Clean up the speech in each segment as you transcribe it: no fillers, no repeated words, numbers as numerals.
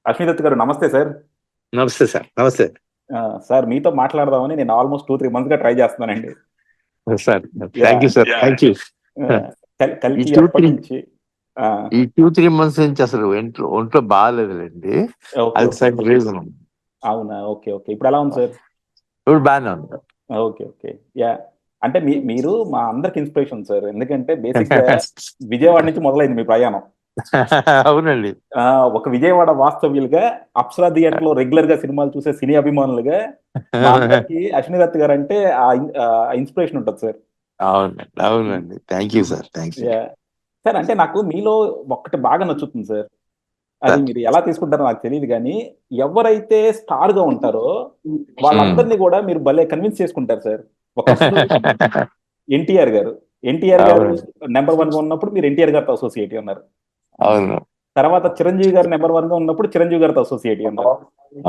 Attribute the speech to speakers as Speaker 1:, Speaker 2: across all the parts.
Speaker 1: అశ్విదత్ గారు నమస్తే సార్.
Speaker 2: నమస్తే సార్. నమస్తే
Speaker 1: సార్ మీతో మాట్లాడదామని నేను ఆల్మోస్ట్ 2-3 months గా ట్రై చేస్తున్నానండి.
Speaker 2: Sir.
Speaker 1: Yeah
Speaker 2: thank you sir. Thank you. ఈ
Speaker 1: కల్కి
Speaker 2: టూ
Speaker 1: ఎప్పటి
Speaker 2: త్రీ
Speaker 1: నుంచి?
Speaker 2: ఈ 2-3 months నుంచి అసలు ఒంట్లో బాగాలేదులేండి.
Speaker 1: ఓకే
Speaker 2: అది
Speaker 1: ఓకే.
Speaker 2: సగం రీజన్.
Speaker 1: అవునా? Okay okay. ఇప్పుడు ఎలా ఉంది సార్?
Speaker 2: ఇప్పుడు బాగానే ఉంది.
Speaker 1: Okay okay. యా అంటే మీరు మా అందరికి ఇన్స్పిరేషన్ సార్. ఎందుకంటే బేసిక్గా విజయవాడ నుంచి మొదలైంది మీ ప్రయాణం.
Speaker 2: అవునండి.
Speaker 1: ఒక విజయవాడ వాస్తవ్యులుగా అప్సరా థియేటర్ లో రెగ్యులర్ గా సినిమాలు చూసే సినీ అభిమానులుగా మా అందరికి అశ్విని దత్ గారు అంటే ఆ ఇన్స్పిరేషన్ ఉంటుంది సార్.
Speaker 2: అవునండి. అవునండి. Thank you sir. Thank you
Speaker 1: yeah sir, అంటే నాకు మీలో ఒక్కటి బాగా నచ్చుతుంది సార్. అది
Speaker 2: సార్.
Speaker 1: మీరు ఎలా తీసుకుంటారో నాకు తెలియదు కానీ, ఎవరైతే స్టార్ గా ఉంటారో
Speaker 2: ఉమ్.
Speaker 1: వాళ్ళందరినీ కూడా మీరు భలే కన్విన్స్ చేసుకుంటారు సార్. ఒకప్పుడు ఎన్టీఆర్ గారు ఎన్టీఆర్ గారు
Speaker 2: అవునండి.
Speaker 1: నెంబర్ 1 గా ఉన్నప్పుడు మీరు ఎన్టీఆర్ గారితో అసోసియేట్ ఉన్నారు.
Speaker 2: అవును.
Speaker 1: తర్వాత చిరంజీవి గారు నెంబర్ 1 గా ఉన్నప్పుడు చిరంజీవి గారితో అసోసియేట్ ఉన్నారు.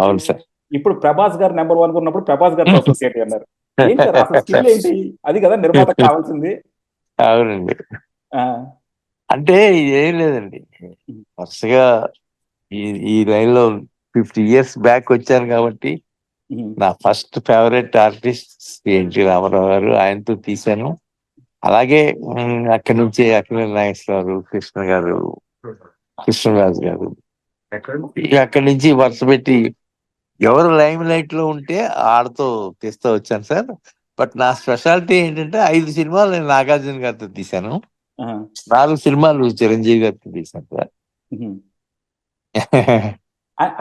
Speaker 2: అవును సార్.
Speaker 1: ఇప్పుడు ప్రభాస్ గారు నెంబర్ 1 గా ఉన్నప్పుడు ప్రభాస్ గారితో అసోసియేట్ ఉన్నారు. ఏంటి సార్ అసలు స్కిల్ ఏంటి? అది కదా నిర్మాతకు కావాల్సింది.
Speaker 2: అవునండి.
Speaker 1: ఆ,
Speaker 2: అంటే ఏం లేదండి. వరుసగా ఈ ఈ లైన్ లో 50 years బ్యాక్ వచ్చాను కాబట్టి
Speaker 1: ఉమ్,
Speaker 2: నా first favourite artist N T Rama Rao గారు, ఆయనతో తీశాను. అలాగే అక్కడి నుంచి అక్కినేని నాగేశ్వరరావు, కృష్ణ గారు, కృష్ణరాజు గారు, ఇక అక్కడి నుంచి వరుస పెట్టి ఎవరు లైమ్ లైట్ లో ఉంటే ఆడతో తీస్తూ వచ్చాను సార్. బట్ నా స్పెషాలిటీ ఏంటంటే 5 సినిమాలు నేను నాగార్జున గారితో తీశాను,
Speaker 1: ఆ,
Speaker 2: 4 సినిమాలు చిరంజీవి గారితో తీశాను సార్.
Speaker 1: ఉమ్.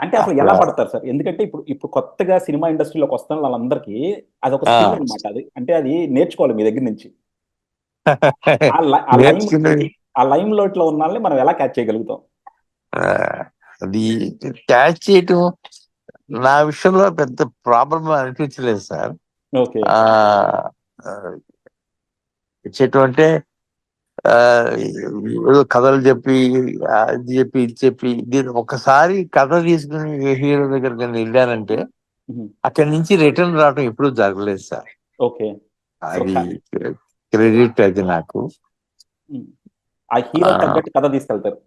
Speaker 1: అంటే అసలు
Speaker 2: అక్కడ
Speaker 1: ఎలా పడతారు సార్? ఎందుకంటే ఇప్పుడు ఇప్పుడు కొత్తగా సినిమా ఇండస్ట్రీలోకి వస్తున్న వాళ్ళందరికీ అది ఒక
Speaker 2: ఆ,
Speaker 1: స్కిల్ అన్నమాట. అది అంటే అది నేర్చుకోవాలి మీ దగ్గర నుంచి. ఆ లై- ఆ లైమ్
Speaker 2: నేర్చుకున్నది.
Speaker 1: ఆ లైమ్ లోట్ లో ఉన్న వాళ్ళని మనం ఎలా క్యాచ్ చేయగలుగుతాం?
Speaker 2: ఆ, అది క్యాచ్ చేయటం నా విషయంలో పెద్ద ప్రాబ్లం అనిపించలేదు సార్.
Speaker 1: ఓకే
Speaker 2: ఆ ఆ, చేయటం అంటే ఆ, ఏదో కథలు చెప్పి అది చెప్పి ఇది చెప్పి దీని ఒకసారి కథ తీసుకుని ఏ హీరో దగ్గర కానీ వెళ్ళానంటే అక్కడి నుంచి రిటర్న్ రావడం ఎప్పుడూ జరగలేదు సార్.
Speaker 1: ఓకే. సో
Speaker 2: అది క్రెడిట్ అది నాకు.
Speaker 1: ఉమ్, ఆ హీరో
Speaker 2: ఆ,
Speaker 1: తగ్గట్టు కథ తీసుకెళ్తారు.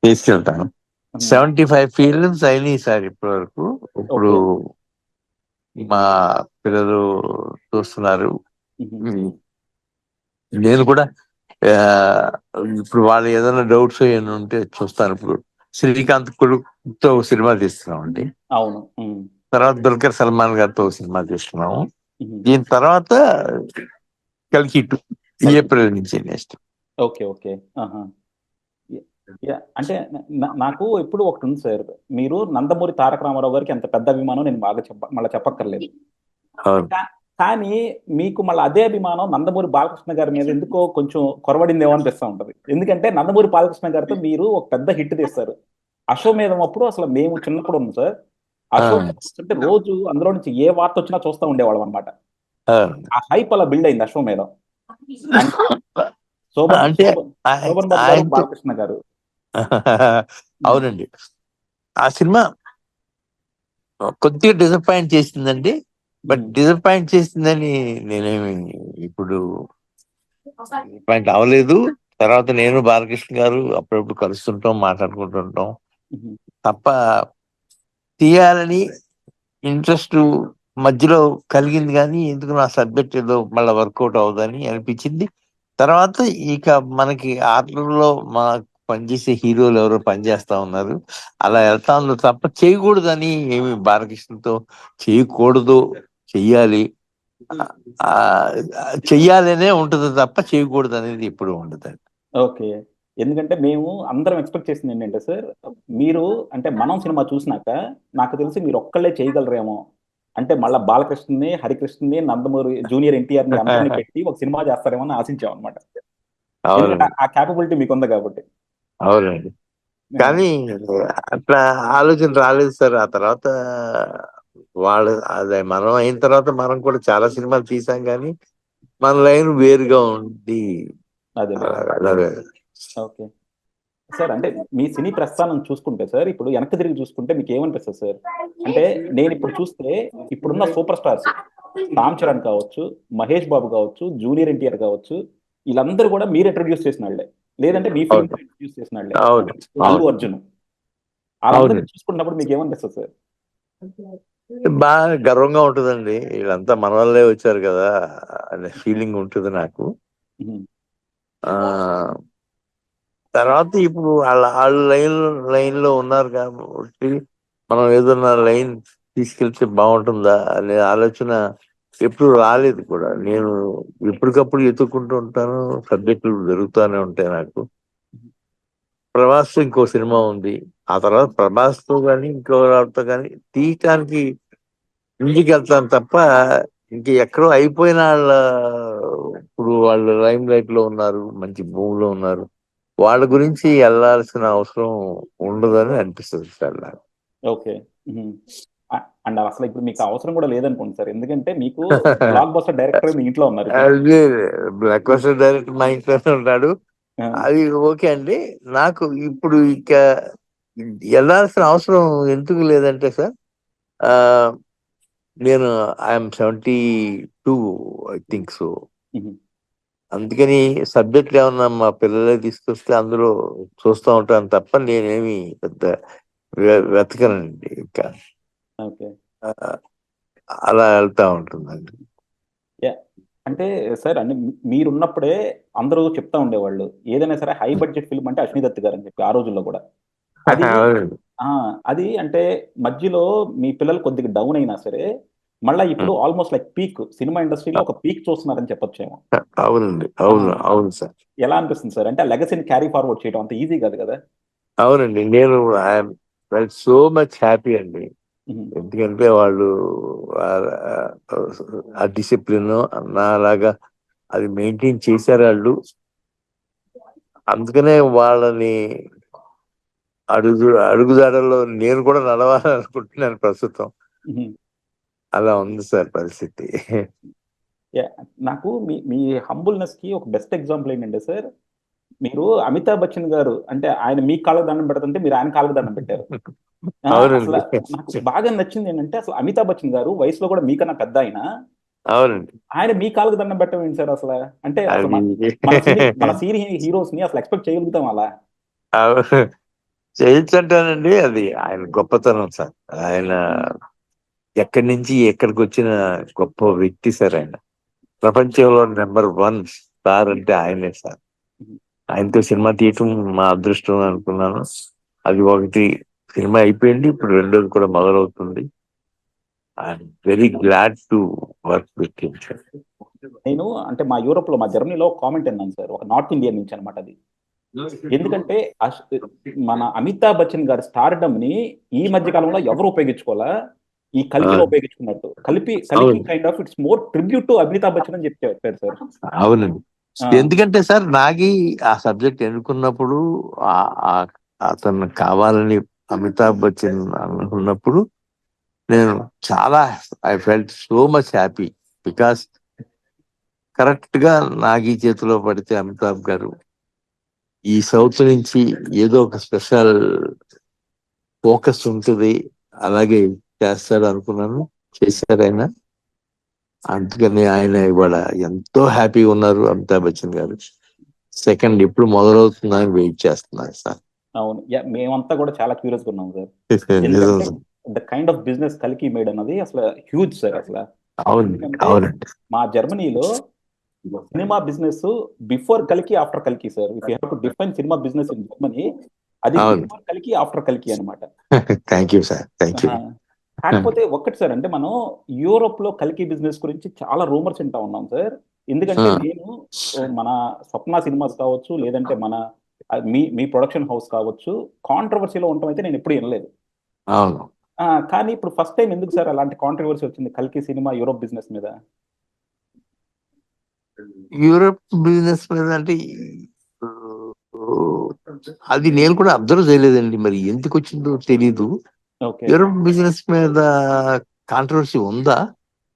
Speaker 2: తీసుకెళ్తాను.
Speaker 1: ఉమ్,
Speaker 2: 75 films అయినాయి సార్ ఇప్పటి వరకు. ఇప్పుడు
Speaker 1: ఓకే.
Speaker 2: మా పిల్లలు చూస్తున్నారు.
Speaker 1: ఉమ్,
Speaker 2: ఉమ్, నేను కూడా ఆ, ఇప్పుడు వాళ్ళు ఏదైనా డౌట్స్ ఏమైనా ఉంటే చూస్తాను. ఇప్పుడు శ్రీకాంత్ కొడుకుతో ఒక సినిమా తీస్తున్నామండి.
Speaker 1: అవును.
Speaker 2: తర్వాత దుల్కర్ సల్మాన్ గారితో ఒక సినిమా తీస్తున్నాము.
Speaker 1: ఉమ్.
Speaker 2: దీని తర్వాత కల్కి 2
Speaker 1: కలిపి.
Speaker 2: ఏప్రిల్ నుంచి నెక్స్ట్.
Speaker 1: Okay okay. ఆహా. అంటే నాకు ఎప్పుడు ఒకటి ఉంది సార్. మీరు నందమూరి తారక రామారావు గారికి ఎంత పెద్ద అభిమానం నేను బాగా మళ్ళీ చెప్పక్కర్లేదు.
Speaker 2: అవును.
Speaker 1: కా- కానీ మీకు మళ్ళీ అదే అభిమానం నందమూరి బాలకృష్ణ గారి మీద ఎందుకో కొంచెం కొరవడిందేమో అనిపిస్తూ ఉంటది. ఎందుకంటే నందమూరి బాలకృష్ణ గారితో మీరు ఒక పెద్ద హిట్ తీస్తారు. అశ్వమేధం అప్పుడు అసలు మేము చిన్నప్పుడు ఉన్నాం సార్.
Speaker 2: ఆ,
Speaker 1: అశ్వమేధం అంటే రోజు అందులో నుంచి ఏ వార్త వచ్చినా చూస్తూ ఉండేవాళ్ళం అనమాట.
Speaker 2: అవును.
Speaker 1: ఆ హైప్ అలా బిల్డ్ అయింది అశ్వమేధం. అండ్ శోభన్
Speaker 2: అంటే
Speaker 1: శోభన్ శోభన్ బాబు గారు,
Speaker 2: ఆయనతో
Speaker 1: బాలకృష్ణ గారు. ఉమ్,
Speaker 2: అవునండి. ఆ సినిమా కొద్దిగా డిసప్పాయింట్ చేసిందండి. బట్
Speaker 1: ఉమ్,
Speaker 2: డిసప్పాయింట్ చేసిందని నేనేమి ఇప్పుడు డిసప్పాయింట్ అవ్వలేదు. తర్వాత నేను బాలకృష్ణ గారు అప్పుడప్పుడు కలుస్తుంటాం, మాట్లాడుకుంటుంటాం
Speaker 1: ఉమ్,
Speaker 2: తప్ప తీయాలని ఇంట్రెస్ట్ మధ్యలో కలిగింది, కానీ ఎందుకు నా సబ్జెక్ట్ ఏదో మళ్ళీ వర్కౌట్ అవుదని అనిపించింది. తర్వాత ఇక మనకి ఆర్డర్లో మా పనిచేసే హీరోలు ఎవరో పనిచేస్తా ఉన్నారు, అలా వెళ్తా ఉన్నారు తప్ప చేయకూడదని ఏమి బాలకృష్ణతో చేయకూడదు, చెయ్యాలి. ఆ, చెయ్యాలనే ఉంటుంది తప్ప చేయకూడదు అనేది ఎప్పుడు ఉండదు.
Speaker 1: ఓకే. ఎందుకంటే మేము అందరం ఎక్స్పెక్ట్ చేసింది ఏంటంటే సార్, మీరు అంటే మనం సినిమా చూసినాక నాకు తెలిసి మీరు ఒక్కళ్ళే చేయగలరేమో. అంటే మళ్ళీ బాలకృష్ణని, హరికృష్ణని, నందమూరి జూనియర్ ఎన్టీఆర్ని అందరినీ పెట్టి ఒక సినిమా చేస్తారేమో అని ఆశించాం అనమాట. ఎందుకంటే
Speaker 2: అవునండి.
Speaker 1: ఆ క్యాపబిలిటీ మీకు ఉంది కాబట్టి.
Speaker 2: అవునండి.
Speaker 1: ఆ,
Speaker 2: కానీ అట్లా ఆలోచన రాలేదు సార్. ఆ తర్వాత వాళ్ళు అదే మనం అయిన తర్వాత మనం కూడా చాలా సినిమాలు తీసాం, కానీ మన లైన్ వేరుగా ఉంది.
Speaker 1: అదేలే.
Speaker 2: అలాగే.
Speaker 1: ఓకే. సార్, అంటే మీ సినీ ప్రస్థానం చూసుకుంటే సార్, ఇప్పుడు వెనక్కి తిరిగి చూసుకుంటే మీకు ఏమనిపిస్తుంది సార్? అంటే నేను ఇప్పుడు చూస్తే ఇప్పుడున్న సూపర్ స్టార్స్ రామ్ చరణ్ కావచ్చు, మహేష్ బాబు కావచ్చు, జూనియర్ ఎన్టీఆర్ కావచ్చు, వీళ్ళందరూ కూడా మీరు ఇంట్రడ్యూస్ చేసిన వాళ్ళే, లేదంటే మీ ఫిలిం
Speaker 2: అవును.
Speaker 1: ఇంట్రడ్యూస్ చేసిన వాళ్ళే.
Speaker 2: అవును.
Speaker 1: అల్లు
Speaker 2: అవును.
Speaker 1: అర్జున్ వాళ్ళందరినీ
Speaker 2: అవునండి.
Speaker 1: చూసుకున్నప్పుడు మీకు ఏమనిపిస్తుంది సార్?
Speaker 2: బాగా గర్వంగా ఉంటుందండి. వీళ్ళంతా మన వల్లే వచ్చారు కదా అనే ఫీలింగ్ ఉంటుంది నాకు.
Speaker 1: ఉమ్,
Speaker 2: ఆ తర్వాత ఇప్పుడు వాళ్ళు లైన్ లో ఉన్నారు కాబట్టి మనం ఏదన్నా లైన్ తీసుకెళ్తే బాగుంటుందా అనే ఆలోచన ఎప్పుడు రాలేదు కూడా. నేను ఎప్పటికప్పుడు ఎత్తుక్కుంటూ ఉంటాను, సబ్జెక్టులు జరుగుతూనే ఉంటాయి నాకు. ప్రభాస్ ఇంకో సినిమా ఉంది, ఆ తర్వాత ప్రభాస్ తో కానీ ఇంకో వాళ్ళతో కానీ తీయటానికి ఇంటికి వెళ్తాను తప్ప ఇంక ఎక్కడో అయిపోయిన వాళ్ళ, ఇప్పుడు వాళ్ళు లైమ్ లైట్ లో ఉన్నారు, మంచి భూమిలో ఉన్నారు, వాళ్ళ గురించి వెళ్ళాల్సిన అవసరం ఉండదని అనిపిస్తుంది సార్ నాకు.
Speaker 1: ఓకే. అండ్ అసలు ఇప్పుడు మీకు అవసరం కూడా లేదనుకోండి సార్, ఎందుకంటే మీకు బ్లాక్ బస్టర్ డైరెక్టర్ మీ ఇంట్లో ఉన్నారు ఇప్పుడు.
Speaker 2: అదే బ్లాక్ బస్టర్ డైరెక్టర్ మా ఇంట్లోనే ఉన్నాడు.
Speaker 1: ఆ,
Speaker 2: అది ఓకే అండి. నాకు ఇప్పుడు ఇక వెళ్ళాల్సిన అవసరం ఎందుకు లేదంటే సార్, ఆ నేను ఐఎమ్ 72 ఐ థింక్ సో.
Speaker 1: ఉమ్.
Speaker 2: అందుకని సబ్జెక్టులు ఏమన్నా మా పిల్లలే తీసుకొస్తే అందులో చూస్తూ ఉంటాను తప్ప నేనేమి పెద్ద వెతకనండి ఇంకా.
Speaker 1: ఓకే.
Speaker 2: ఆ, అలా వెళ్తా ఉంటుందండి.
Speaker 1: యా. అంటే సార్ అంటే మీరున్నప్పుడే అందరూ చెప్తా ఉండేవాళ్ళు ఏదైనా సరే హై బడ్జెట్ ఫిల్మ్ అంటే అశ్విని దత్ గారు అని చెప్పి ఆ రోజుల్లో కూడా. అది
Speaker 2: అవునండి.
Speaker 1: ఆ, అది అంటే మధ్యలో మీ పిల్లలు కొద్దిగా డౌన్ అయినా సరే మళ్ళీ ఇప్పుడు ఆల్మోస్ట్ లైక్ పీక్ సినిమా ఇండస్ట్రీలో ఒక పీక్ చూస్తున్నారని చెప్పొచ్చేమో.
Speaker 2: అవునండి.
Speaker 1: ఆ,
Speaker 2: అవును, అవును సార్.
Speaker 1: ఎలా అనిపిస్తుంది సార్? అంటే ఆ లెగసీని క్యారీ ఫార్వర్డ్ చేయడం అంత ఈజీ కాదు కదా.
Speaker 2: అవునండి. నేను ఐఎమ్ సో మచ్ హ్యాపీ అండి.
Speaker 1: ఉమ్,
Speaker 2: ఎందుకంటే వాళ్ళు ఆ డిసిప్లిన్ నాలాగా అది మెయింటైన్ చేశారు వాళ్ళు. అందుకనే వాళ్ళని అడుగుజాడల్లో నేను కూడా నడవాలనుకుంటున్నాను ప్రస్తుతం.
Speaker 1: ఉమ్.
Speaker 2: అలా ఉంది సార్ పరిస్థితి.
Speaker 1: యా. నాకు మీ మీ హంబుల్నెస్ కి ఒక బెస్ట్ ఎగ్జాంపుల్ ఏంటంటే సార్, మీరు అమితాబ్ బచ్చన్ గారు అంటే ఆయన మీ కాళ్ళకు దండం పెడుతుంటే మీరు ఆయన కాళ్ళకు దండం పెట్టారు. అసలు
Speaker 2: అవునండి.
Speaker 1: నాకు బాగా నచ్చింది ఏంటంటే అసలు అమితాబ్ బచ్చన్ గారు వయసులో కూడా మీకన్నా పెద్ద ఆయన,
Speaker 2: అవునండి.
Speaker 1: ఆయన మీ కాళ్ళకు దండం పెట్టడం ఏంటి సార్ అసలు? అంటే అసలు
Speaker 2: అది
Speaker 1: మన సినీ హీరోస్ ని అసలు ఎక్స్పెక్ట్ చేయగలుగుతాం అలా?
Speaker 2: అవును. చేయొచ్చంటానండి. అది ఆయన గొప్పతనం సార్. ఆయన ఎక్కడి నుంచి ఎక్కడికి వచ్చిన గొప్ప వ్యక్తి సార్ ఆయన. ప్రపంచంలో నెంబర్ 1 స్టార్ అంటే ఆయనే సార్. ఆయనతో సినిమా తీయటం మా అదృష్టం అనుకున్నాను. అది ఒకటి సినిమా అయిపోయింది, ఇప్పుడు రెండోది కూడా మొదలవుతుంది. I'm very glad to work with him sir.
Speaker 1: నేను అంటే మా యూరోప్ లో మా జర్మనీలో కామెంట్ విన్నాను సార్, ఒక నార్త్ ఇండియన్ నుంచి అనమాట అది. ఎందుకంటే మన అమితాబ్ బచ్చన్ గారి స్టార్డమ్ ని ఈ మధ్య కాలంలో ఎవరు ఉపయోగించుకోవాలా, ఈ కల్కిలో ఉపయోగించుకున్నట్టు. కలికి
Speaker 2: అవును,
Speaker 1: kind of it's more tribute to Amitabh Bachchan అని చెప్పి చెప్పారు సార్.
Speaker 2: అవునండి.
Speaker 1: ఆ,
Speaker 2: ఎందుకంటే సార్ నాకి ఆ సబ్జెక్ట్ ఎన్నుకున్నప్పుడు ఆ- ఆ- అతను కావాలని అమితాబ్ బచ్చన్ అనుకున్నప్పుడు నేను చాలా I felt so much happy. Because correct గా నాగి చేతిలో పడితే అమితాబ్ గారు ఈ సౌత్ నుంచి ఏదో ఒక స్పెషల్ ఫోకస్ ఉంటుంది, అలాగే చేస్తాడు అనుకున్నాను. చేశారు ఆయన. అందుకని ఆయన ఇవాళ ఎంతో హ్యాపీగా ఉన్నారు అమితాబ్ బచ్చన్ గారు. సెకండ్ ఎప్పుడు మొదలవుతుందని వెయిట్ చేస్తున్నారు సార్.
Speaker 1: అవును. మేమంతా కూడా చాలా క్యూరియస్ గా ఉన్నాం సార్.
Speaker 2: నిజం
Speaker 1: ఎందుకంటే
Speaker 2: sir.
Speaker 1: The kind of business కలికి మేడ్ అన్నది అసలు హ్యూజ్ సార్ అసలు.
Speaker 2: అవునండి.
Speaker 1: ఎందుకంటే
Speaker 2: అవునండి.
Speaker 1: మా జర్మనీలో సినిమా బిజినెస్ బిఫోర్ కలికి ఆఫ్టర్ కలికి sir. If you have to define cinema business in Germany, అది
Speaker 2: అవును.
Speaker 1: బిఫోర్ కలికి ఆఫ్టర్ కలికి అనమాట.
Speaker 2: Thank you sir. Thank you.
Speaker 1: కాకపోతే ఒక్కటి సార్, అంటే మనం యూరోప్ లో కలికి బిజినెస్ గురించి చాలా రూమర్స్ వింటా ఉన్నాం సార్. ఎందుకంటే నేను మన స్వప్న సినిమాస్ కావచ్చు, లేదంటే మన మీ మీ ప్రొడక్షన్ హౌస్ కావచ్చు, కాంట్రవర్సీలో ఉండటం అయితే నేను ఎప్పుడు వినలేదు.
Speaker 2: అవును.
Speaker 1: కానీ ఇప్పుడు ఫస్ట్ టైం ఎందుకు సార్ అలాంటి కాంట్రవర్సీ వచ్చింది కల్కి సినిమా యూరోప్ బిజినెస్ మీద?
Speaker 2: యూరోప్ బిజినెస్ మీద అంటే ఆ, అది నేను కూడా అబ్జర్వ్ చేయలేదండి, మరి ఎందుకు వచ్చిందో తెలీదు.
Speaker 1: ఓకే.
Speaker 2: యూరోప్ బిజినెస్ మీద కాంట్రవర్సీ ఉందా?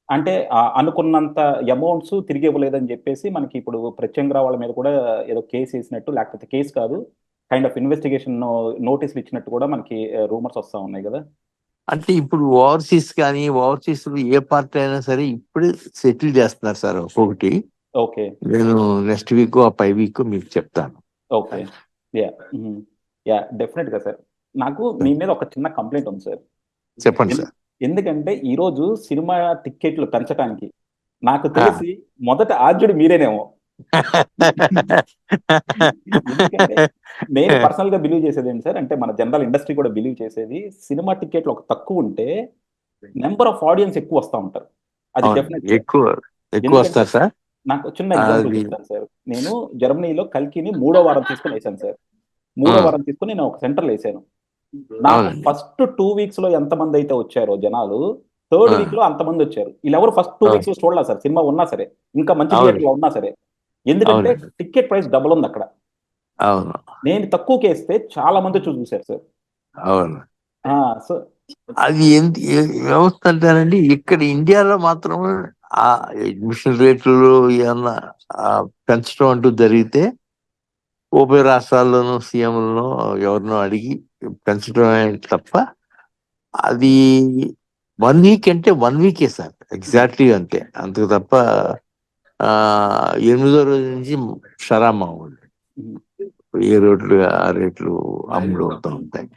Speaker 1: అంటే అనుకున్నంత అమౌంట్స్ తిరిగి ఇవ్వలేదని చెప్పేసి మనకి ఇప్పుడు ప్రత్యంగరా వాళ్ళ మీద కూడా ఏదో కేసు వేసినట్టు, లేకపోతే కేసు కాదు, కైండ్ ఆఫ్ ఇన్వెస్టిగేషన్ నోటీసులు ఇచ్చినట్టు కూడా మనకి రూమర్స్ వస్తా ఉన్నాయి కదా.
Speaker 2: అంటే ఇప్పుడు ఓవర్సీస్ ఏ పార్ట్ అయినా సరే ఇప్పుడే సెటిల్ చేస్తున్నారు సార్ ఒక్కొక్కటి.
Speaker 1: ఓకే.
Speaker 2: నేను నెక్స్ట్ వీక్ ఆ 5 వీక్ మీకు చెప్తాను.
Speaker 1: ఓకే. యా. యా, డెఫినెట్ గా సార్. నాకు మీ మీద ఒక చిన్న కంప్లైంట్ ఉంది సార్.
Speaker 2: చెప్పండి
Speaker 1: ఎన్-
Speaker 2: సార్.
Speaker 1: ఎందుకంటే ఈ రోజు సినిమా టిక్కెట్లు పెంచడానికి నాకు
Speaker 2: ఆ.
Speaker 1: తెలిసి మొదట ఆద్యుడు మీరేనేమో. ఎందుకంటే నేను పర్సనల్ గా బిలీవ్ చేసేది ఏంటి సార్, అంటే మన జనరల్ ఇండస్ట్రీ కూడా బిలీవ్ చేసేది, సినిమా టికెట్లు ఒక తక్కువ ఉంటే నెంబర్ ఆఫ్ ఆడియన్స్ ఎక్కువ వస్తూ ఉంటారు. అది
Speaker 2: అవును,
Speaker 1: డెఫినెట్ గా.
Speaker 2: ఎక్కువ ఎక్కువ
Speaker 1: ఎందుకంటే
Speaker 2: వస్తారు సార్.
Speaker 1: నాకు చిన్న ఎగ్జాంపుల్
Speaker 2: అది
Speaker 1: చెప్తాను సార్. నేను జర్మనీలో కల్కిని 3వ వారం తీసుకుని వేసాను సార్.
Speaker 2: ఆ,
Speaker 1: 3వ వారం తీసుకుని నేను ఒక సెంటర్లో వేసాను. నాకు
Speaker 2: అవునండి.
Speaker 1: ఫస్ట్ 2 వీక్స్ లో ఎంతమంది అయితే వచ్చారో జనాలు, థర్డ్
Speaker 2: ఆ,
Speaker 1: వీక్ లో అంతమంది వచ్చారు. వీళ్ళెవరు ఫస్ట్ 2 వీక్స్
Speaker 2: అవును,
Speaker 1: లో చూడలా సార్, సినిమా ఉన్నా సరే, ఇంకా మంచి
Speaker 2: అవును,
Speaker 1: థియేటర్ లో ఉన్నా సరే. ఎందుకంటే
Speaker 2: అవునండి,
Speaker 1: టికెట్ ప్రైస్ డబుల్ ఉంది అక్కడ.
Speaker 2: అవును,
Speaker 1: నేను తక్కువకి వేస్తే చాలా మంది చూసారు సార్.
Speaker 2: అవును.
Speaker 1: సో
Speaker 2: అది వ్యవస్థ అంటారండి. ఇక్కడ ఇండియాలో మాత్రం ఆ అడ్మిషన్ రేట్లు ఏమన్నా ఆ, పెంచడం అంటూ జరిగితే ఉభయ రాష్ట్రాల్లోనూ సీఎంలను ఎవరినో అడిగి పెంచడమే తప్ప, అది 1 వీక్ అంటే 1 వీకే సార్, ఎగ్జాక్ట్లీ అంతే. అంతకు తప్ప ఆ 8వ రోజు నుంచి షరామా ఉంది. ఏ రోడ్లు ఆ రేట్లు అమ్ముడు అవుతూ ఉంటాయి.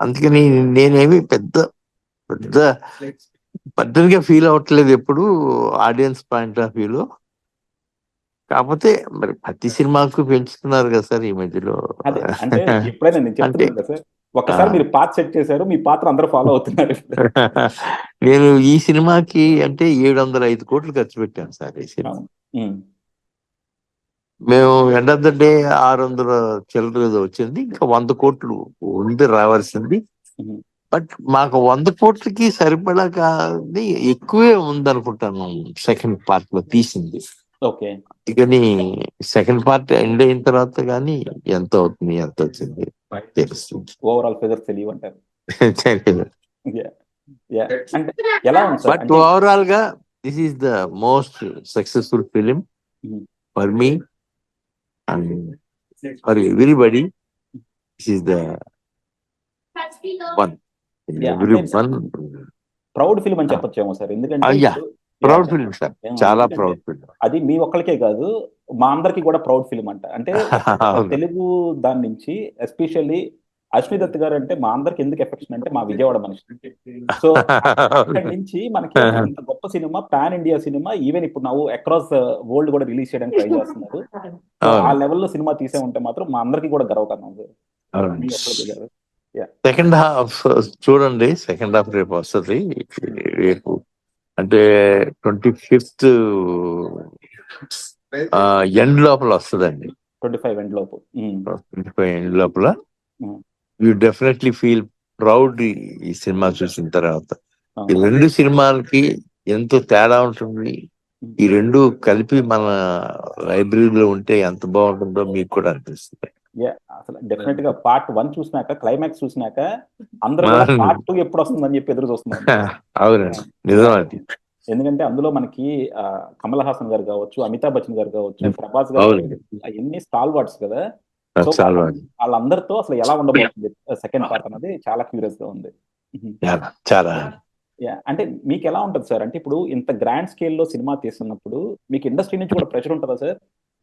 Speaker 2: అందుకని నేనేమి పెద్ద పెద్ద పెద్దగా ఫీల్ అవ్వట్లేదు ఎప్పుడు, ఆడియన్స్ పాయింట్ ఆఫ్ వ్యూలో. కాకపోతే మరి ప్రతి సినిమాకు పెంచుతున్నారు కదా సార్ ఈ మధ్యలో.
Speaker 1: అదే అంటే ఎప్పుడైనా నేను
Speaker 2: అంటే
Speaker 1: చెప్తున్నాను కదా సార్,
Speaker 2: ఆ,
Speaker 1: ఒక్కసారి మీరు పాత సెట్ చేశారు, మీ పాత్ర అందరూ ఫాలో అవుతున్నారు.
Speaker 2: నేను ఈ సినిమాకి అంటే 705 కోట్లు ఖర్చు పెట్టాను సార్ ఈ సినిమా.
Speaker 1: అవును. ఉమ్,
Speaker 2: మేము ఎండ్ ఆఫ్ ద డే 600 చిల్లర ఏదో వచ్చింది, ఇంకా 100 కోట్లు ఉంది రావాల్సింది.
Speaker 1: ఉమ్.
Speaker 2: బట్ మాకు 100 కోట్లకి సరిపడా కాదు, ఎక్కువే ఉందనుకుంటాను సెకండ్ పార్ట్ లో తీసింది.
Speaker 1: ఓకే.
Speaker 2: అందుకని సెకండ్ పార్ట్ ఎండ్ అయిన తర్వాత కానీ ఎంత అవుతుంది ఎంత వచ్చింది తెలుస్తుంది.
Speaker 1: ఓవరాల్ ఫిగర్స్ తెలియవు అంటారు.
Speaker 2: తెలియదు.
Speaker 1: Yeah, yeah. అంటే ఎలా ఉంది సార్,
Speaker 2: బట్
Speaker 1: అంటే
Speaker 2: ఓవరాల్ గా this is the most successful film
Speaker 1: um,
Speaker 2: for me and for everybody. This is the one,
Speaker 1: yeah,
Speaker 2: every
Speaker 1: అంటే
Speaker 2: వన్.
Speaker 1: ప్రౌడ్ ఫిల్మ్ అని చెప్పొచ్చేమో సార్. ఎందుకంటే
Speaker 2: అయ్యా,
Speaker 1: ఇప్పుడు యా,
Speaker 2: ప్రౌడ్ ఫిలిం సార్, చాలా
Speaker 1: ఎందుకంటే
Speaker 2: ప్రౌడ్ ఫిలిం.
Speaker 1: అది మీ ఒక్కరికే కాదు, మా అందరికి కూడా ప్రౌడ్ ఫిల్మ్ అంట. అంటే ఒక
Speaker 2: అవును.
Speaker 1: తెలుగు దాని నుంచి ఎస్పెషల్లీ అశ్విని దత్ గారు అంటే మా అందరికి ఎందుకు ఎఫెక్షన్ అంటే మా విజయవాడ మనిషి. సో అక్కడి నుంచి మనకి ఒక ఇంత గొప్ప cinema, pan India cinema, even ఇప్పుడు ನಾವು అక్రాస్ వరల్డ్ కూడా రిలీజ్ చేయడానికి ట్రై చేస్తున్నారు. సో ఆ
Speaker 2: అవును,
Speaker 1: లెవెల్లో సినిమా తీసే ఉంటే మాత్రం మా అందరికి కూడా గర్వకారణం సార్.
Speaker 2: అవును.
Speaker 1: మీ ఒక్కరికి కాదు. యా.
Speaker 2: సెకండ్ హాఫ్ చూడండి, సెకండ్ హాఫ్ రేపు వస్తుంది. రేపు అంటే 25th ఎండ్ లోపల వస్తుందండి.
Speaker 1: 25 ఎండ్ లోపు.
Speaker 2: 25 ఎండ్ లోపల
Speaker 1: ఉమ్,
Speaker 2: యూ డెఫినెట్లీ ఫీల్ ప్రౌడ్ ఈ సినిమా చూసిన తర్వాత. ఈ
Speaker 1: అవును.
Speaker 2: 2 సినిమాలకి ఎంతో తేడా ఉంటుంది.
Speaker 1: ఉమ్.
Speaker 2: ఈ రెండు కలిపి మన లైబ్రరీలో ఉంటే ఎంత బాగుంటుందో మీకు కూడా అనిపిస్తుంది.
Speaker 1: అసలు డెఫినెట్ గా పార్ట్ 1 చూసినాక, క్లైమాక్స్ చూసినాక అందరూ కూడా పార్ట్ 2 ఎప్పుడు వస్తుందని చెప్పి ఎదురు చూస్తున్నారు.
Speaker 2: అవునండి, నిజం అది.
Speaker 1: ఎందుకంటే అందులో మనకి కమల్ హాసన్ గారు కావచ్చు, అమితాబ్ బచ్చన్ గారు కావచ్చు, ప్రభాస్ గారు
Speaker 2: అవునండి,
Speaker 1: కావచ్చు, అవన్నీ స్టాల్ వర్డ్స్ కదా. సో
Speaker 2: చాలా
Speaker 1: వాళ్ళందరితో అసలు ఎలా ఉండబోతుంది సెకండ్ పార్ట్ అనేది చాలా క్యూరియస్ గా ఉంది.
Speaker 2: చాలా చాలా.
Speaker 1: అంటే మీకు ఎలా ఉంటుంది సార్, అంటే ఇప్పుడు ఇంత గ్రాండ్ స్కేల్లో సినిమా తీస్తున్నప్పుడు మీకు ఇండస్ట్రీ నుంచి కూడా ప్రెషర్ ఉంటుందా సార్?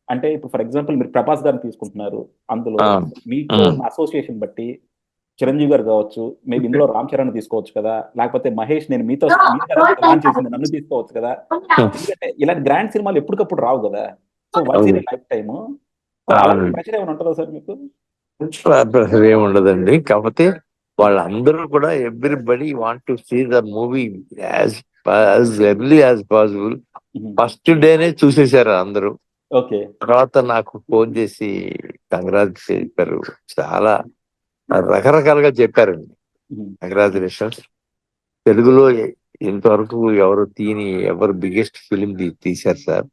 Speaker 1: అంటే ఇప్పుడు ఫర్ ఎగ్జాంపుల్ మీరు ప్రభాస్ గారిని తీసుకుంటున్నారు, అందులో
Speaker 2: ఆ,
Speaker 1: మీతో ఉన్న అసోసియేషన్ బట్టి చిరంజీవి గారు కావచ్చు, మేబీ ఇందులో రామ్ చరణ్ తీసుకోవచ్చు కదా, లేకపోతే మహేష్, నేను మీరు కదా లాంచ్ చేసింది, నన్ను తీసుకోవచ్చు కదా. ఎందుకంటే ఇలాంటి గ్రాండ్ సినిమాలు ఎప్పటికప్పుడు రావు కదా. సో వన్స్ ఇన్
Speaker 2: అవును,
Speaker 1: లైఫ్ టైమ్. సో అలాంటి
Speaker 2: అవునండి.
Speaker 1: ప్రెషర్ ఏమైనా ఉంటుందా సార్ మీకు?
Speaker 2: ప్రెషర్ ఏమి ఉండదండి. కాకపోతే వాళ్ళందరూ కూడా everybody want to see the movie as early as possible. First డేనే చూసేశారు అందరూ.
Speaker 1: ఓకే.
Speaker 2: తర్వాత నాకు ఫోన్ చేసి కంగ్రాట్స్ చెప్పారు. చాలా రకరకాలుగా చెప్పారండి. కంగ్రాచులేషన్స్, తెలుగులో ఇంతవరకు ఎవరు ఎవరు బిగ్గెస్ట్ ఫిలిం తీశారు సార్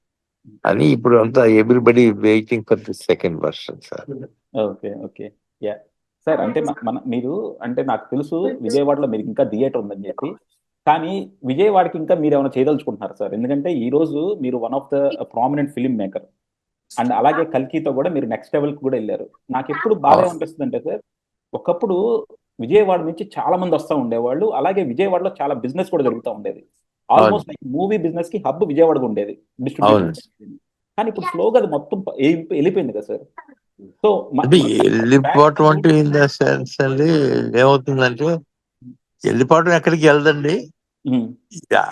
Speaker 2: అని. ఇప్పుడు అంతా everybody waiting for the second version sir.
Speaker 1: Okay. Okay. Yeah sir, అంటే మీరు, అంటే నాకు తెలుసు విజయవాడలో మీరు ఇంకా థియేటర్ ఉందని చెప్పి, కానీ విజయవాడకి ఇంకా మీరు ఏమైనా చేయదలుచుకుంటున్నారు సార్? ఎందుకంటే ఈ రోజు మీరు one of the prominent film maker, and అలాగే కల్కితో కూడా మీరు నెక్స్ట్ లెవెల్ కి కూడా వెళ్ళారు. నాకు ఎప్పుడు బాధ ఏమనిపిస్తుంది అంటే సార్, ఒకప్పుడు విజయవాడ నుంచి చాలా మంది వస్తూ ఉండేవాళ్ళు, అలాగే విజయవాడలో చాలా బిజినెస్ కూడా జరుగుతూ ఉండేది.
Speaker 2: అవును,
Speaker 1: ఆల్మోస్ట్ లైక్ మూవీ బిజినెస్ కి హబ్ విజయవాడగా ఉండేది, డిస్ట్రిబ్యూషన్.
Speaker 2: అవునండి.
Speaker 1: కానీ ఇప్పుడు స్లోగా అది మొత్తం వెళ్ళిపోయింది కదా సార్. సో
Speaker 2: అంటే వెళ్ళిపోవటం అంటే ఇన్ ద సెన్స్ అండి ఏమవుతుందంటే వెళ్ళిపోవటం ఎక్కడికి వెళ్ళదండి. ఆ,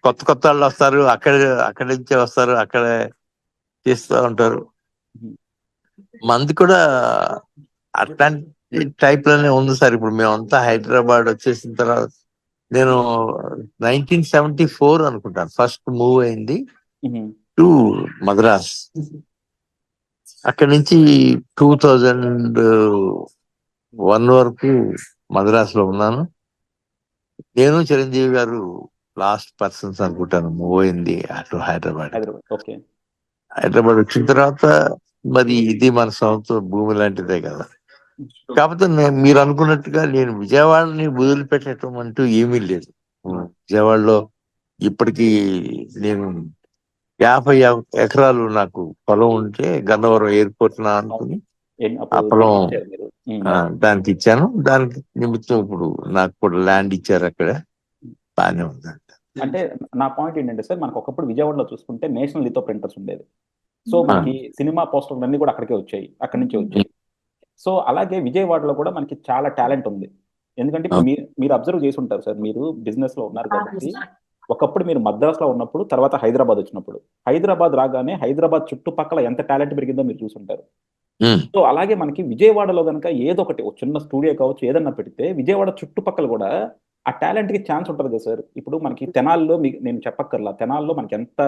Speaker 2: కొత్త కొత్త వాళ్ళు వస్తారు, అక్కడి నుంచే వస్తారు, అక్కడే చేస్తూ ఉంటారు. మంది కూడా అట్లాంటి టైప్ లోనే ఉంది సార్. ఇప్పుడు మేమంతా హైదరాబాద్ వచ్చేసిన తర్వాత నేను 1974 అనుకుంటాను ఫస్ట్ మూవ్ అయింది టు మద్రాస్. అక్కడి నుంచి 2001 వరకు మద్రాస్ లో ఉన్నాను. నేను చిరంజీవి గారు లాస్ట్ పర్సన్స్ అనుకుంటాను మూవ్ అయింది అటు హైదరాబాద్.
Speaker 1: ఓకే.
Speaker 2: హైదరాబాద్ వచ్చిన తర్వాత మరి ఇది మన సొంత భూమి లాంటిదే కదా. కాకపోతే మీరు అనుకున్నట్టుగా నేను విజయవాడని వదిలిపెట్టడం అంటూ ఏమీ లేదు. విజయవాడలో ఇప్పటికీ నేను 50 ఎకరాలు నాకు పొలం ఉంటే గన్నవరం ఎయిర్పోర్ట్ నా అనుకుని ఆ పొలం దానికి ఇచ్చాను. దానికి నిమిత్తం ఇప్పుడు నాకు కూడా ల్యాండ్ ఇచ్చారు అక్కడ. బాగానే ఉందంట.
Speaker 1: అంటే నా పాయింట్ ఏంటంటే సార్, మనకు ఒకప్పుడు విజయవాడలో చూసుకుంటే నేషనల్ లితో ప్రింటర్స్ ఉండేది. సో మనకి సినిమా పోస్టర్లు అన్ని కూడా అక్కడికే వచ్చాయి, అక్కడి నుంచే వచ్చాయి. సో అలాగే విజయవాడలో కూడా మనకి చాలా టాలెంట్ ఉంది. ఎందుకంటే ఇప్పుడు మీరు అబ్జర్వ్ చేసి ఉంటారు సార్, మీరు బిజినెస్ లో ఉన్నారు కాబట్టి. ఒకప్పుడు మీరు మద్రాసులో ఉన్నప్పుడు, తర్వాత హైదరాబాద్ వచ్చినప్పుడు, హైదరాబాద్ రాగానే హైదరాబాద్ చుట్టుపక్కల ఎంత టాలెంట్ పెరిగిందో మీరు చూసుంటారు. సో అలాగే మనకి విజయవాడలో కనుక ఏదో ఒకటి చిన్న స్టూడియో కావచ్చు ఏదన్నా పెడితే విజయవాడ చుట్టుపక్కల కూడా ఆ టాలెంట్ కి ఛాన్స్ ఉంటుంది కదా సార్. ఇప్పుడు మనకి తెనాల్లో నేను చెప్పక్కర్లా, తెనాల్లో మనకి ఎంత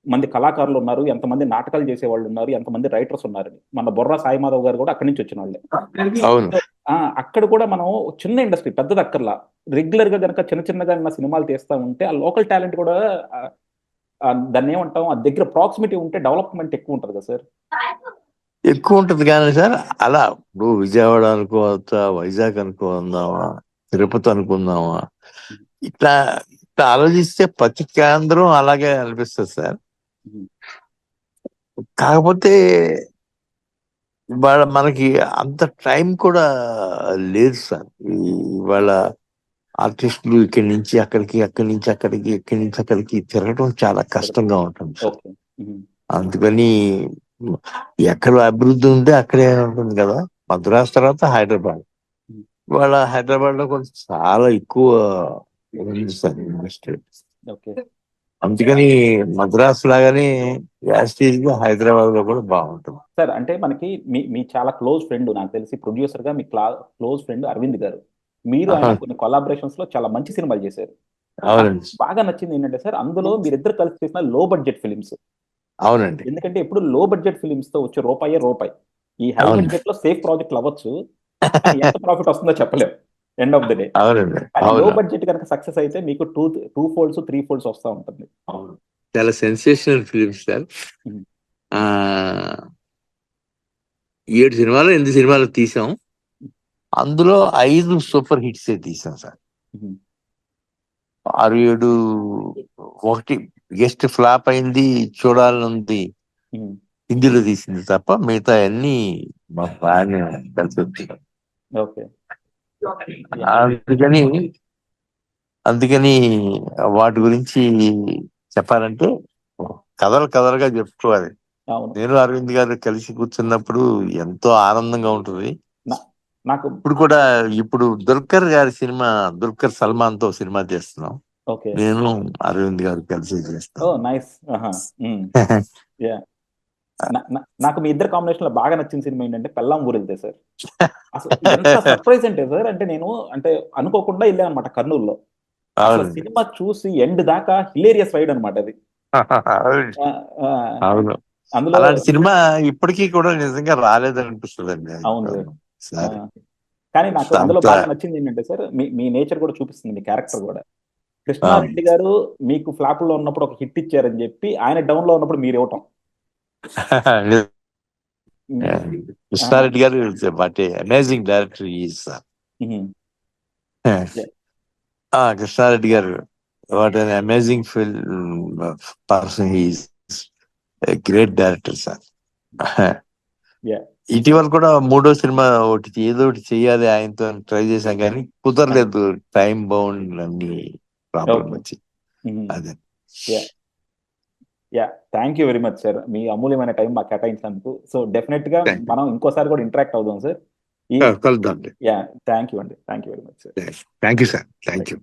Speaker 1: మంది కళాకారులు ఉన్నారు, ఎంతమంది నాటకాలు చేసేవాళ్ళు ఉన్నారు, ఎంతమంది రైటర్స్ ఉన్నారు. మన బొర్రా సాయిమాధవ్ గారు కూడా అక్కడి నుంచి వచ్చిన వాళ్ళే. అక్కడ కూడా మనం చిన్న ఇండస్ట్రీ, పెద్దది అక్కర్లా, రెగ్యులర్ గా కనుక చిన్న చిన్నగా సినిమాలు తీస్తా ఉంటే ఆ లోకల్ టాలెంట్ కూడా దాన్ని ఏమంటాం, ఆ దగ్గర ప్రాక్సిమిటీ ఉంటే డెవలప్మెంట్ ఎక్కువ ఉంటుంది కదా సార్.
Speaker 2: ఎక్కువ ఉంటుంది కానీ సార్, అలా ఇప్పుడు విజయవాడ అనుకోవచ్చా, వైజాగ్ అనుకుందామా, తిరుపతి అనుకుందామా, ఇట్లా ఇట్లా ఆలోచిస్తే ప్రతి కేంద్రం అలాగే అనిపిస్తుంది సార్. కాకపోతే ఇవాళ మనకి అంత టైం కూడా లేదు సార్. ఇవాళ ఆర్టిస్టులు ఇక్కడి నుంచి అక్కడికి, అక్కడి నుంచి అక్కడికి, ఇక్కడి నుంచి అక్కడికి తిరగడం చాలా కష్టంగా ఉంటుంది సార్. అందుకని ఎక్కడ అభివృద్ధి ఉంటే అక్కడే ఉంటుంది కదా. మద్రాస్ తర్వాత హైదరాబాద్. ఇవాళ హైదరాబాద్ లో కొంచెం చాలా ఎక్కువ ఉంది సార్ ఇండస్ట్రీ. అందుకని మద్రాస్ లాగానే యాస్టీజ్ గా హైదరాబాద్ లో కూడా బాగుంటుంది
Speaker 1: సార్. అంటే మనకి మీ చాలా క్లోజ్ ఫ్రెండ్, నాకు తెలిసి ప్రొడ్యూసర్ గా మీ క్లోజ్ ఫ్రెండ్ అరవింద్ గారు, మీరు ఆయన కొన్ని కొలాబరేషన్స్ లో చాలా మంచి సినిమాలు చేశారు.
Speaker 2: అవునండి.
Speaker 1: బాగా నచ్చింది ఏంటంటే సార్, అందులో మీరిద్దరు కలిసి చేసిన లో బడ్జెట్ ఫిలిమ్స్.
Speaker 2: అవునండి.
Speaker 1: ఎందుకంటే ఎప్పుడు లో బడ్జెట్ ఫిలిమ్స్ తో వచ్చే రూపాయి. ఈ హై బడ్జెట్ లో సేఫ్ ప్రాజెక్టులు అవ్వచ్చు, ఎంత ప్రాఫిట్ వస్తుందో చెప్పలేము ఎండ్ ఆఫ్ ది డే. కానీ లో బడ్జెట్ కనుక సక్సెస్ అయితే మీకు టూ ఫోల్డ్స్ 3 ఫోల్డ్స్ వస్తూ ఉంటుంది.
Speaker 2: చాలా సెన్సేషనల్ ఫిలిమ్స్ సార్. 7 సినిమాలు 8 సినిమాలు తీసాం. అందులో 5 సూపర్ హిట్స్ తీసాం సార్. 6, 7 ఒకటి గెస్ట్ ఫ్లాప్ అయింది, చూడాలనుంది హిందీలో తీసింది తప్ప మిగతా అన్ని బాగానే కలిసి వచ్చింది. అందుకని వాటి గురించి చెప్పాలంటే కథలుగా చెప్పుకోవాలి. నేను అరవింద్ గారు కలిసి కూర్చున్నప్పుడు ఎంతో ఆనందంగా ఉంటుంది.
Speaker 1: నాకు
Speaker 2: ఇప్పుడు దుల్కర్ గారి సినిమా, దుల్కర్ సల్మాన్ తో సినిమా చేస్తున్నాం. నేను అరవింద్ గారు కలిసి చేస్తాను.
Speaker 1: నాకు మీ ఇద్దరు కాంబినేషన్ లో బాగా నచ్చిన సినిమా ఏంటంటే పెళ్ళాం ఊరెళ్తే సార్. అసలు ఎంత సర్ప్రైజ్ అంటే సార్, అంటే నేను అనుకోకుండా వెళ్ళాను అనమాట కర్నూలులో. అసలు సినిమా చూసి ఎండ్ దాకా హిలేరియస్ రైడ్ అనమాట అది.
Speaker 2: అవును,
Speaker 1: అందులో
Speaker 2: అలాంటి సినిమా ఇప్పటికీ కూడా నిజంగా రాలేదనిపిస్తుంది అండి.
Speaker 1: అవును సార్. కానీ నాకు అందులో బాగా నచ్చింది ఏంటంటే సార్, మీ నేచర్ కూడా చూపిస్తుంది, మీ క్యారెక్టర్ కూడా. కృష్ణారెడ్డి గారు మీకు ఫ్లాప్ లో ఉన్నప్పుడు ఒక హిట్ ఇచ్చారని చెప్పి, ఆయన డౌన్ లో ఉన్నప్పుడు మీరు ఇవ్వటం.
Speaker 2: కృష్ణారెడ్డి గారు amazing director is sir. Krishna Reddy గారు what an amazing person, is great director sir. ఇటీవల కూడా 3వ సినిమా ఏదో ఒకటి చెయ్యాలి ఆయనతో ట్రై చేశాం కానీ కుదరలేదు, టైం బౌండ్ అన్ని ప్రాబ్లం వచ్చి. అదే
Speaker 1: yeah, thank you very much sir, మీ అమూల్యమైన టైం మాకు కేటాయించినందుకు. సో డెఫినెట్ గా
Speaker 2: థ్యాంక్
Speaker 1: మనం ఇంకోసారి కూడా ఇంటరాక్ట్ అవుదాం సార్. ఈ
Speaker 2: యూ. కలుద్దాం.
Speaker 1: యా, థ్యాంక్ యూ అండి, thank you very much sir.
Speaker 2: Thank you sir. Thank you.